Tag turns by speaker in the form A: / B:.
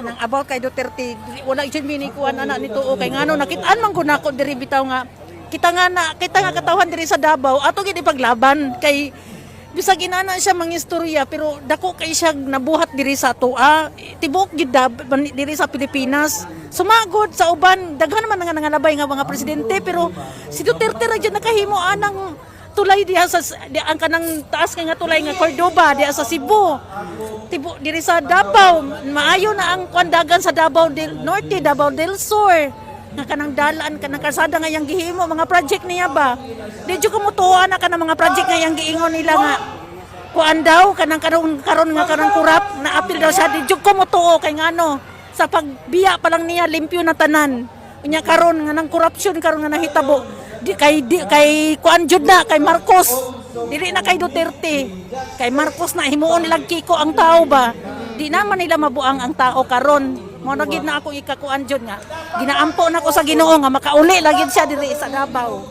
A: Nang about kay Duterte, wala jud minikuan anak nito o kay ngano nakitaan man gud nako diri bitaw nga kita nga katawan diri sa Davao ato gid ipaglaban kay bisag inana siya mangistorya pero dako kay siya nabuhat diri sa atoa tibok gid diri sa Pilipinas sumagod sa uban daghan man nga nangalabay nga mga presidente pero si Duterte ra jud nakahimo anang tulay diha sa ang kanang taas nga tulay nga Cordoba diha sa Cebu. Tibo diri sa Davao maayo na ang kwandagan sa Davao del Norte, Davao del Sur. Nga kanang dalan kanang kalsada nga yang gihimo mga project niya ba. Di jud ko mutuwa na kanang mga project nga yang giingon nila nga kuan daw kanang karon nga kanang kurap na apil daw siya di jud ko mutuo kay ngano sa pagbiya pa lang niya limpyo na tanan. Unya karon nga nang korupsyon karon nga nahitabo kay kuan jud na kay Marcos dili na kay Duterte kay Marcos na himuon nilang kiko ang tao ba di naman nila mabuang ang tao karon mo na gid na ako ikakuan jud nga ginaampo na ko sa Ginoo nga makauli lagid siya diri sa Davao.